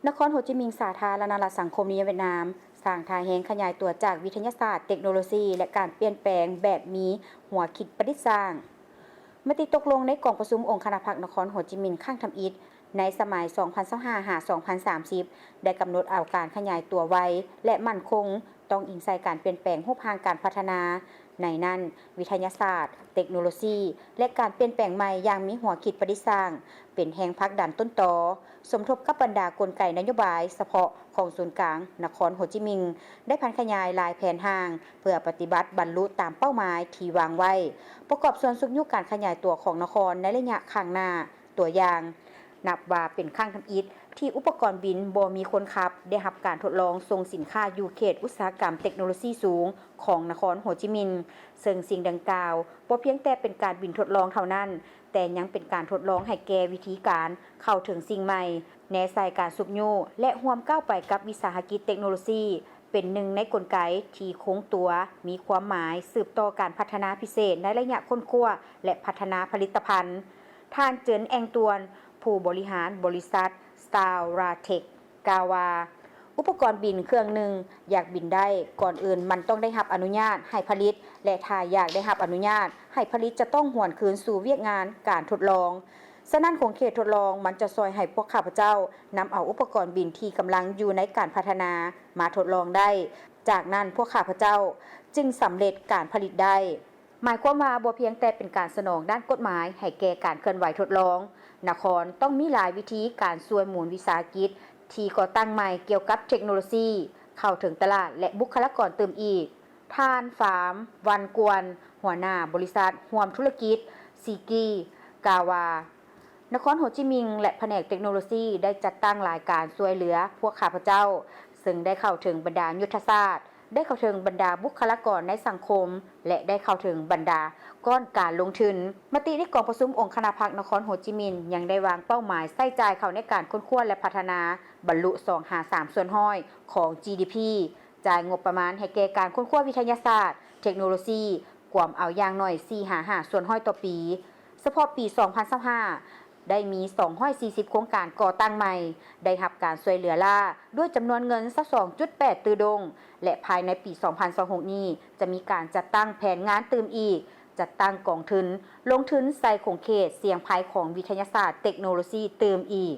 นครโฮจิมินห์สาธารณรัฐสังคมนิยมเวียดนามสร้างท่าแหงขยายตัวจากวิทยาศาสตร์เทคโนโลยีและการเปลี่ยนแปลงแบบมีหัวคิดประดิษฐ์สร้างมติตกลงในกองประชุมองค์คณะพรรคนครโฮจิมินห์ข้างทำอิฐในสมัย 2025-2030 ได้กำหนดเอาการขยายตัวไวและมั่นคงต้องอิงใส่การเปลี่ยนแปลงรูปร่างการพัฒนาในนั้นวิทยาศาสตร์เทคโนโลยีและการเปลี่ยนแปลงใหม่อย่างมีหัวคิดประดิษฐ์สร้างเป็นแห่งผลักดันต้นตอสมทบกับบรรดากลไกนโยบายเฉพาะของศูนย์กลางนครโฮจิมินห์ได้พันขยายลายแผนทางเพื่อปฏิบัติบรรลุตามเป้าหมายที่วางไว้ประกอบส่วนสุขยุคการขยายตัวของนครในระยะข้างหน้าตัวอย่างนับว่าเป็นข้างทำอิฐที่อุปกรณ์บินบ่มีคนขับได้รับการทดลองส่งสินค้าอยู่เขตอุตสาหกรรมเทคโนโลยีสูงของนครโฮจิมินห์ซึ่งสิ่งดังกล่าวบ่เพียงแต่เป็นการบินทดลองเท่านั้นแต่ยังเป็นการทดลองให้แก่วิธีการเข้าถึงสิ่งใหม่แนวใส่การสุกยูและร่วมก้าวไปกับวิสาหกิจเทคโนโลยีเป็นหนึ่งในกลไกที่คงตัวมีความหมายสืบต่อการพัฒนาพิเศษในระยะค้นคว้าและพัฒนาผลิตภัณฑ์ท่านเจินแองตวนผู้บริหารบริษัท Star Ratek กล่าวว่าอุปกรณ์บินเครื่องหนึ่งอยากบินได้ก่อนอื่นมันต้องได้รับอนุญาตให้ผลิตและถ้าอยากได้รับอนุญาตให้ผลิตจะต้องหวนคืนสู่เวียกงานการทดลองฉะนั้นของเขตทดลองมันจะซอยให้พวกข้าพเจ้านำเอาอุปกรณ์บินที่กำลังอยู่ในการพัฒนามาทดลองได้จากนั้นพวกข้าพเจ้าจึงสำเร็จการผลิตได้หมายความว่าบ่เพียงแต่เป็นการสนองด้านกฎหมายให้แก่การเคลื่อนไหวทดลองนครต้องมีหลายวิธีการช่วยหมุนวิสาหกิจที่ก่อตั้งใหม่เกี่ยวกับเทคโนโลยีเข้าถึงตลาดและบุคลากรเติมอีกท่านฟาร์มวันกวนหัวหน้าบริษัทร่วมธุรกิจซีกีกาวานครโฮจิมินห์และแผนกเทคโนโลยีได้จัดตั้งรายการช่วยเหลือพวกข้าพเจ้าซึ่งได้เข้าถึงบรรดายุทธศาสตร์ได้เข้าถึงบรรดาบุคลากรในสังคมและได้เข้าถึงบรรดาก้อนการลงทุนมติที่กองประชุมองค์คณะพรรคนครโฮจิมินห์ยังได้วางเป้าหมายใส่ใจเข้าในการค้นคว้าและพัฒนาบรรลุ253ส่วนห้อยของ GDP จ่ายงบประมาณให้แก่การค้นคว้าวิทยาศาสตร์เทคโนโลยีกวมเอาอย่างน้อย455ส่วนห้อยต่อปีเฉพาะปี2025ได้มี240โครงการก่อตั้งใหม่ได้รับการช่วยเหลือล่าด้วยจำนวนเงิน 22.8 ตือดงและภายในปี 2026 นี้จะมีการจัดตั้งแผนงานเติมอีกจัดตั้งกองทุนลงทุนใส่ของเขตเสี่ยงภัยของวิทยาศาสตร์เทคโนโลยีเติมอีก